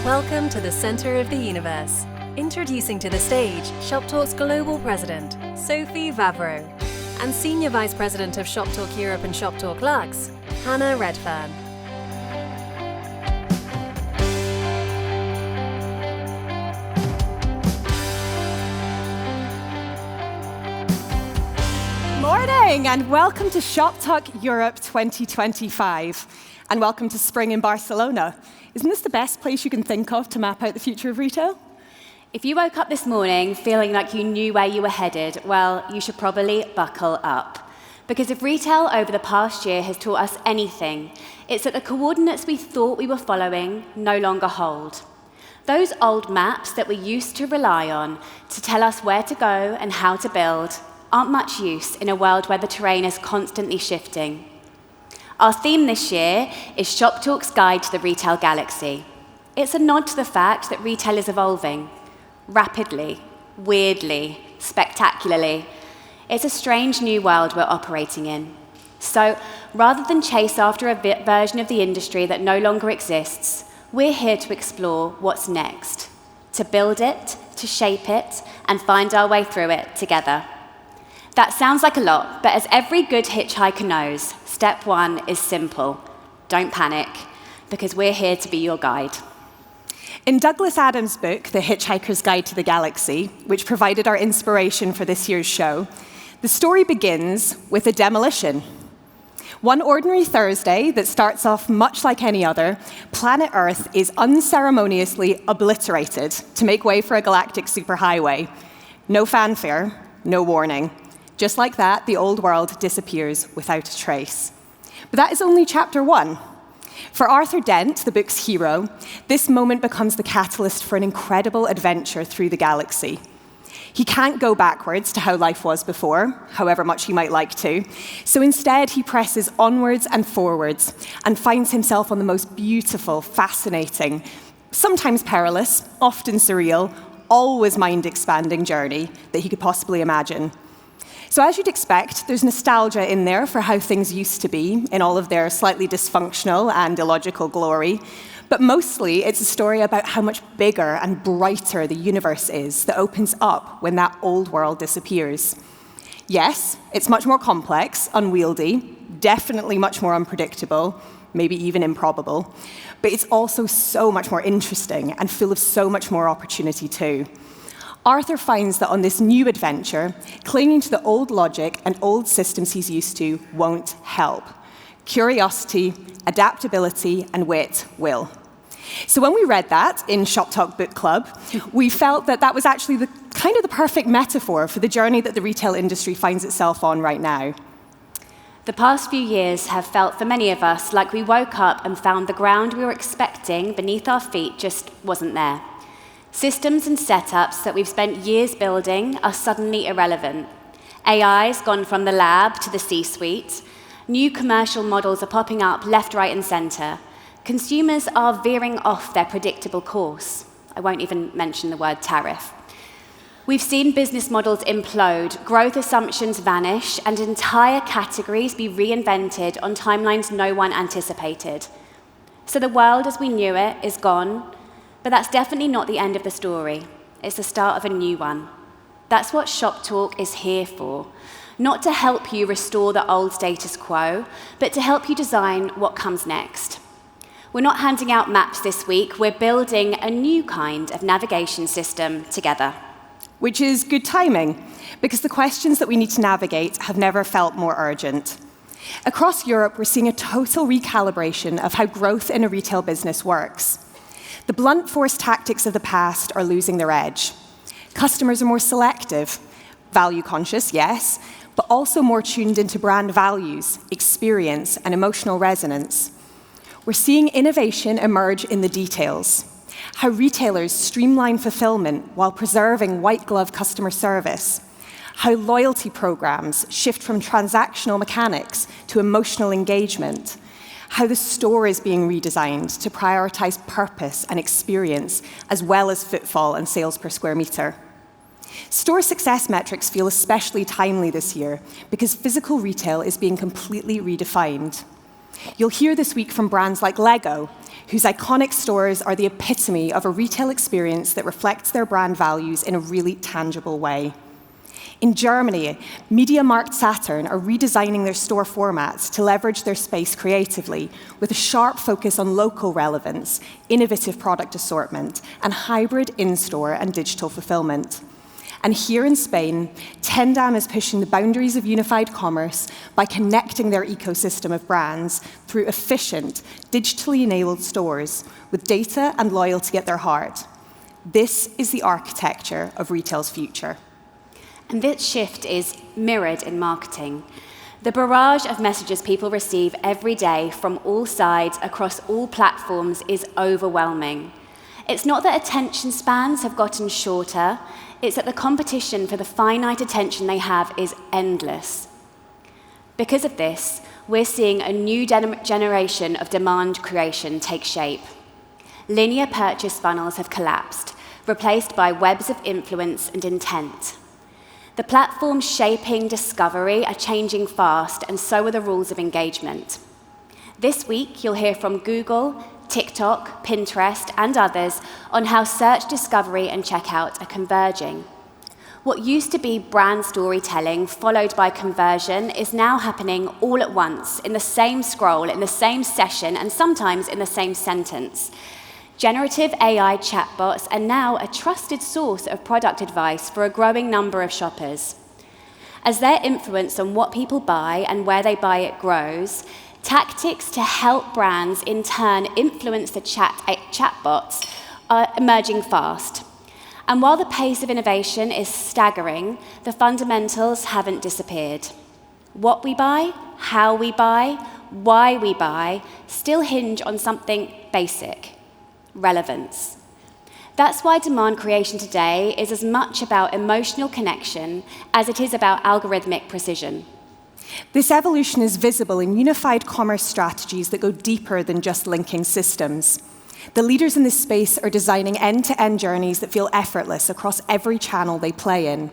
Welcome to the center of the universe. Introducing to the stage Shoptalk's global president, Sophie Wawro, and Senior Vice President of Shoptalk Europe and Shoptalk Luxe, Redfern. Morning and welcome to Shoptalk Europe 2025 and welcome to spring in Barcelona. Isn't this the best place you can think of to map out the future of retail? If you woke up this morning feeling like you knew where you were headed, well, you should probably buckle up. Because if retail over the past year has taught us anything, it's that the coordinates we thought we were following no longer hold. Those old maps that we used to rely on to tell us where to go and how to build aren't much use in a world where the terrain is constantly shifting. Our theme this year is Shoptalk's Guide to the Retail Galaxy. It's a nod to the fact that retail is evolving, rapidly, weirdly, spectacularly. It's a strange new world we're operating in. So rather than chase after a version of the industry that no longer exists, we're here to explore what's next, to build it, to shape it, and find our way through it together. That sounds like a lot, but as every good hitchhiker knows, step one is simple. Don't panic, because we're here to be your guide. In Douglas Adams' book, The Hitchhiker's Guide to the Galaxy, which provided our inspiration for this year's show, the story begins with a demolition. One ordinary Thursday that starts off much like any other, planet Earth is unceremoniously obliterated to make way for a galactic superhighway. No fanfare, no warning. Just like that, the old world disappears without a trace. But that is only chapter one. For Arthur Dent, the book's hero, this moment becomes the catalyst for an incredible adventure through the galaxy. He can't go backwards to how life was before, however much he might like to. So instead, he presses onwards and forwards and finds himself on the most beautiful, fascinating, sometimes perilous, often surreal, always mind-expanding journey that he could possibly imagine. So as you'd expect, there's nostalgia in there for how things used to be in all of their slightly dysfunctional and illogical glory. But mostly, it's a story about how much bigger and brighter the universe is that opens up when that old world disappears. Yes, it's much more complex, unwieldy, definitely much more unpredictable, maybe even improbable. But it's also so much more interesting and full of so much more opportunity too. Arthur finds that on this new adventure, clinging to the old logic and old systems he's used to won't help. Curiosity, adaptability, and wit will. So when we read that in Shoptalk Book Club, we felt that that was actually the perfect metaphor for the journey that the retail industry finds itself on right now. The past few years have felt for many of us like we woke up and found the ground we were expecting beneath our feet just wasn't there. Systems and setups that we've spent years building are suddenly irrelevant. AI's gone from the lab to the C-suite. New commercial models are popping up left, right, and center. Consumers are veering off their predictable course. I won't even mention the word tariff. We've seen business models implode, growth assumptions vanish, and entire categories be reinvented on timelines no one anticipated. So the world as we knew it is gone. But that's definitely not the end of the story. It's the start of a new one. That's what Shoptalk is here for. Not to help you restore the old status quo, but to help you design what comes next. We're not handing out maps this week. We're building a new kind of navigation system together. Which is good timing, because the questions that we need to navigate have never felt more urgent. Across Europe, we're seeing a total recalibration of how growth in a retail business works. The blunt force tactics of the past are losing their edge. Customers are more selective, value conscious, yes, but also more tuned into brand values, experience, and emotional resonance. We're seeing innovation emerge in the details, how retailers streamline fulfillment while preserving white-glove customer service, how loyalty programs shift from transactional mechanics to emotional engagement, how the store is being redesigned to prioritize purpose and experience, as well as footfall and sales per square meter. Store success metrics feel especially timely this year because physical retail is being completely redefined. You'll hear this week from brands like Lego, whose iconic stores are the epitome of a retail experience that reflects their brand values in a really tangible way. In Germany, MediaMarkt Saturn are redesigning their store formats to leverage their space creatively, with a sharp focus on local relevance, innovative product assortment, and hybrid in-store and digital fulfillment. And here in Spain, Tendam is pushing the boundaries of unified commerce by connecting their ecosystem of brands through efficient, digitally enabled stores with data and loyalty at their heart. This is the architecture of retail's future. And this shift is mirrored in marketing. The barrage of messages people receive every day from all sides across all platforms is overwhelming. It's not that attention spans have gotten shorter, it's that the competition for the finite attention they have is endless. Because of this, we're seeing a new generation of demand creation take shape. Linear purchase funnels have collapsed, replaced by webs of influence and intent. The platforms shaping discovery are changing fast, and so are the rules of engagement. This week, you'll hear from Google, TikTok, Pinterest, and others on how search discovery and checkout are converging. What used to be brand storytelling followed by conversion is now happening all at once, in the same scroll, in the same session, and sometimes in the same sentence. Generative AI chatbots are now a trusted source of product advice for a growing number of shoppers. As their influence on what people buy and where they buy it grows, tactics to help brands in turn influence the chatbots are emerging fast. And while the pace of innovation is staggering, the fundamentals haven't disappeared. What we buy, how we buy, why we buy still hinge on something basic: relevance. That's why demand creation today is as much about emotional connection as it is about algorithmic precision. This evolution is visible in unified commerce strategies that go deeper than just linking systems. The leaders in this space are designing end-to-end journeys that feel effortless across every channel they play in.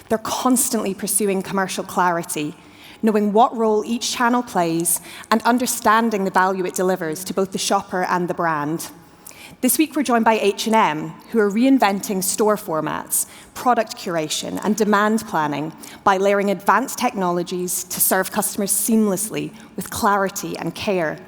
They're constantly pursuing commercial clarity, knowing what role each channel plays and understanding the value it delivers to both the shopper and the brand. This week, we're joined by H&M, who are reinventing store formats, product curation, and demand planning by layering advanced technologies to serve customers seamlessly with clarity and care.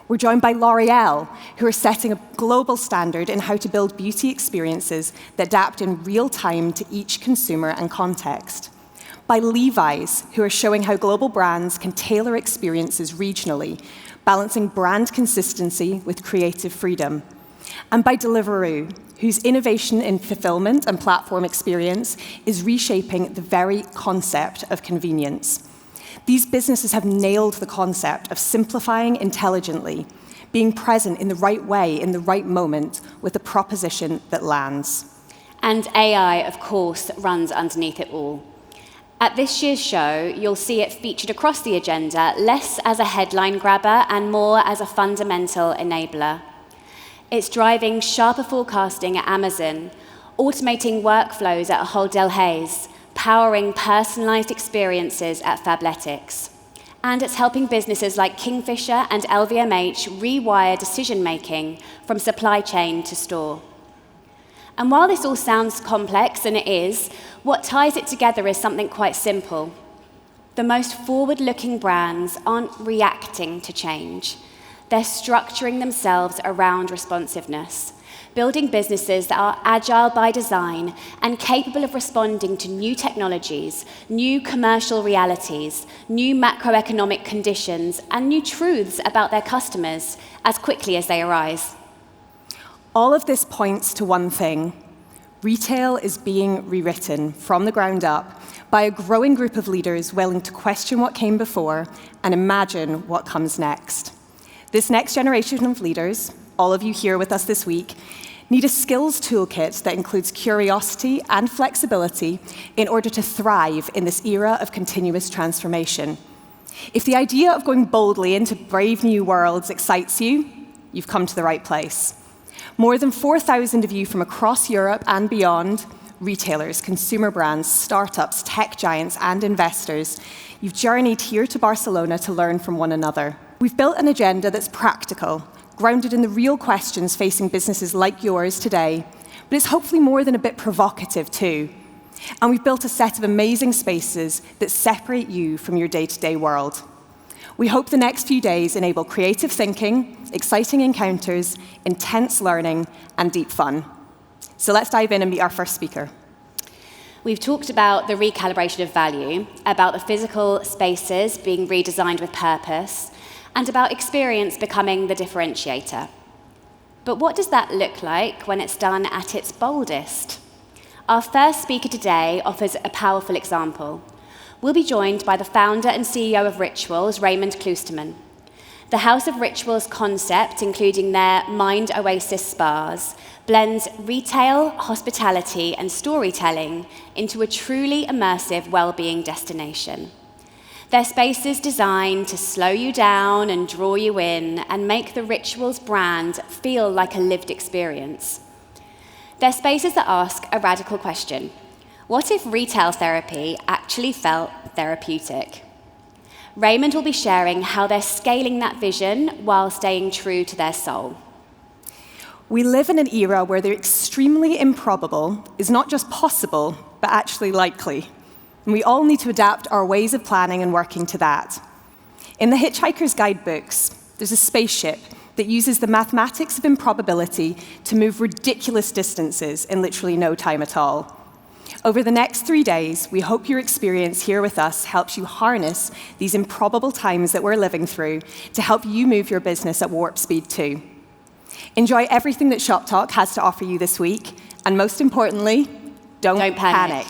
We're joined by L'Oreal, who are setting a global standard in how to build beauty experiences that adapt in real time to each consumer and context. By Levi's, who are showing how global brands can tailor experiences regionally, balancing brand consistency with creative freedom. And by Deliveroo, whose innovation in fulfillment and platform experience is reshaping the very concept of convenience. These businesses have nailed the concept of simplifying intelligently, being present in the right way, in the right moment, with a proposition that lands. And AI, of course, runs underneath it all. At this year's show, you'll see it featured across the agenda, less as a headline grabber and more as a fundamental enabler. It's driving sharper forecasting at Amazon, automating workflows at Ahold Delhaize, powering personalized experiences at Fabletics. And it's helping businesses like Kingfisher and LVMH rewire decision-making from supply chain to store. And while this all sounds complex, and it is, what ties it together is something quite simple. The most forward-looking brands aren't reacting to change. They're structuring themselves around responsiveness, building businesses that are agile by design and capable of responding to new technologies, new commercial realities, new macroeconomic conditions, and new truths about their customers as quickly as they arise. All of this points to one thing. Retail is being rewritten from the ground up by a growing group of leaders willing to question what came before and imagine what comes next. This next generation of leaders, all of you here with us this week, need a skills toolkit that includes curiosity and flexibility in order to thrive in this era of continuous transformation. If the idea of going boldly into brave new worlds excites you, you've come to the right place. More than 4,000 of you from across Europe and beyond, retailers, consumer brands, startups, tech giants, and investors, you've journeyed here to Barcelona to learn from one another. We've built an agenda that's practical, grounded in the real questions facing businesses like yours today, but it's hopefully more than a bit provocative too. And we've built a set of amazing spaces that separate you from your day-to-day world. We hope the next few days enable creative thinking, exciting encounters, intense learning, and deep fun. So let's dive in and meet our first speaker. We've talked about the recalibration of value, about the physical spaces being redesigned with purpose, and about experience becoming the differentiator. But what does that look like when it's done at its boldest? Our first speaker today offers a powerful example. We'll be joined by the founder and CEO of Rituals, Raymond Kloosterman. The House of Rituals concept, including their Mind Oasis spas, blends retail, hospitality, and storytelling into a truly immersive well-being destination. Their spaces designed to slow you down and draw you in and make the Rituals brand feel like a lived experience. They're spaces that ask a radical question. What if retail therapy actually felt therapeutic? Raymond will be sharing how they're scaling that vision while staying true to their soul. We live in an era where the extremely improbable is not just possible, but actually likely. And we all need to adapt our ways of planning and working to that. In the Hitchhiker's Guide books, there's a spaceship that uses the mathematics of improbability to move ridiculous distances in literally no time at all. Over the next 3 days, we hope your experience here with us helps you harness these improbable times that we're living through to help you move your business at warp speed too. Enjoy everything that Shoptalk has to offer you this week, and most importantly, don't panic.